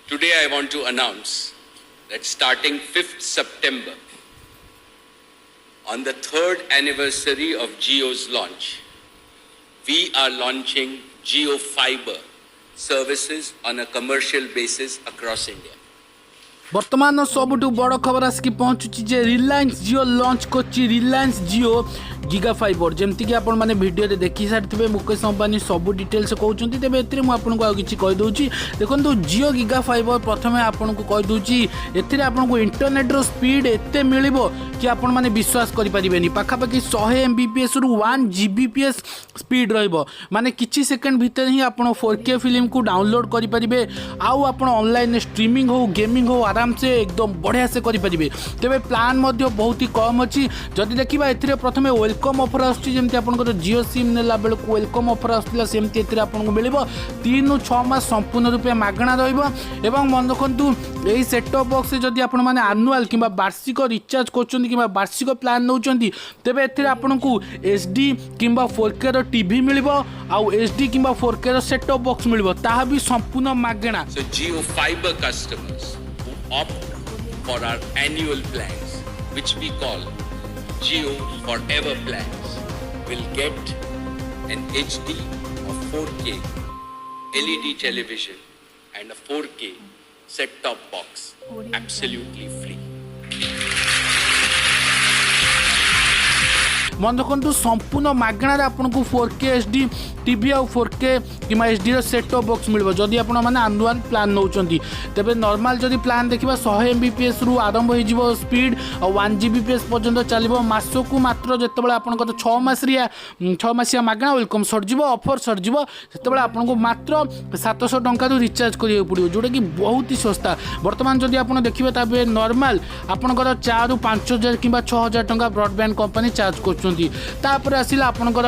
Today I want to announce that starting 5th September, on the 3rd anniversary of Jio's launch, we are launching Jio Fiber services on a commercial basis across India. बर्तमान सबुठ बड़ खबर आसिक पहुँचुची जे रिलायंस जियो launch करछि रिलायंस जियो giga fibre जमती कि आपण माने video रे देखि सारथिबे मुकेश अंबानी सब डिटेल्स कहउचंती तेबे एथिरे मु आपनको आ किछि कहि दउची देखंतु जियो गिगा फाइबर प्रथमे आपनको कहि दउची एथिरे आपनको इंटरनेट रो स्पीड एते मिलिबो कि आपण माने विश्वास करि परिबेनी पाखापाखि 100 एमबीपीएस रु 1 जीबीपीएस स्पीड रहइबो माने किछि सेकंड भीतर ही आपण 4K फिल्म को डाउनलोड करि परिबे आउ आपण ऑनलाइन स्ट्रीमिंग हो गेमिंग हो आराम से एकदम बढ़िया से करि परिबे तेबे प्लान मध्य बहुत ही कम अछि जदि देखिबा एथिरे प्रथमे वेलकम ऑफर आछि जेमति आपनकर जियो सिम नेला बेल को वेलकम ऑफर आछिला सेमति एथिरे आपनको मिलिबो 3 नु 6 मास संपूर्ण रूपे मागणा रहइबो एवं मन रखंतु एही सेट टॉप बॉक्स जदि आपण माने एनुअल किबा वार्षिक रिचार्ज करचंती किबा वार्षिक प्लान नउचंती तेबे एथिरे आपनको एचडी किबा 4K रो टीवी मिलिबो आउ एचडी किबा 4K रो सेट टॉप बॉक्स मिलिबो ताहा भी संपूर्ण मागणा So Jio Fiber customers who opt for our annual plans, which we call Jio Forever plans, will get an HD of 4K LED television and a 4K set-top box absolutely free. मन रखु संपूर्ण मागणार आपको 4K HD TV आ 4K कि HD रो set top box मिल जदि आप annual plan नौकरी तेज normal जदि प्लान देखा 100 एमबीपीएस रु आरंभ हो स्पीड और 1 जीबीपीएस पर्यंत चलो मासकू मात्र जिते आपंकर 6 मासिया मागणा वेलकम सरीज ऑफर सरीज से आपको मात्र 700 टंका रिचार्ज करा पड़ो जोटा कि बहुत ही सस्ता बर्तमान जदि आप देखिए नॉर्मल आपंकर 4 ରୁ 5,000 कि 6,000 टंका ब्रॉडबैंड कंपनी चार्ज कर आसला आपंकर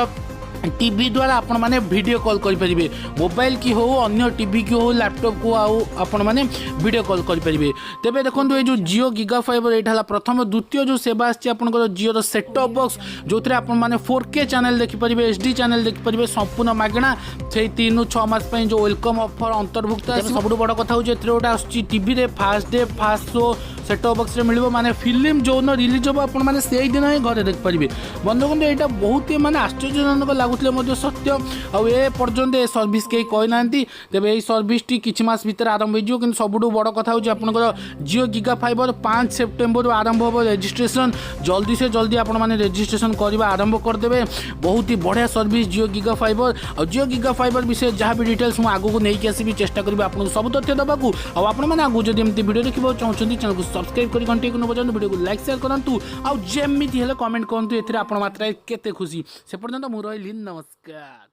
टीवी द्वारा आपण माने वीडियो कॉल करि परिबे मोबाइल की हो अन्य टीवी की हो लैपटॉप को आउ आपण माने वीडियो कॉल करि परिबे तेबे देखंतु ए जो जियो गिगा फाइबर एठाला प्रथम द्वितीय जो सेवा आछि आपनकर जियो रो सेट टॉप बॉक्स जोतरे आपण माने 4K चैनल देखि परिबे एचडी चैनल देखि परिबे संपूर्ण मागणा से 3 ରୁ 6 मास पई जो वेलकम ऑफर अंतर्भुक्त है सबुठ बड़ कथा हो जे एथरे ओटा आछि टीवी रे fast day fast show set top box रे मिलिबो माने फिल्म जो न रिलीज हो आपण माने सेही दिन ही घरे देख परिबे बंधुगण एटा बहुत ही माने आश्चर्यजनक लागुले सत्य आउ ए पर्यंत ए सर्विस कहीं कही ना तेज यही सर्विस टी किछि मास भीतर आरंभ हो कि सबुठ बड़ कथा हो आपंकर जियो गिगा फाइबर 5 सेप्टेम्बर आरंभ हो रजिस्ट्रेशन जल्दी से जल्दी आपण माने रजिस्ट्रेशन करवा आरंभ करदे बहुत ही बढ़िया सर्विस जियो गिगा फाइबर और जियो गिगा फाइबर विषय जहाँ भी डिटेल्स मुझे आगू नहीं आसबि चेष्टा करी आपको सब तथ्य देवाक आपने आगू जब एमती वीडियो देखा चाहते चैनल को सब्सक्राइब कर घंटे को बजाऊ वीडियो को लाइक शेयर करूँ आउ जमी हेल्ले कमेंट करूँ ए मात्रा केते खुशी से पर्यंत मुझे रही नमस्कार।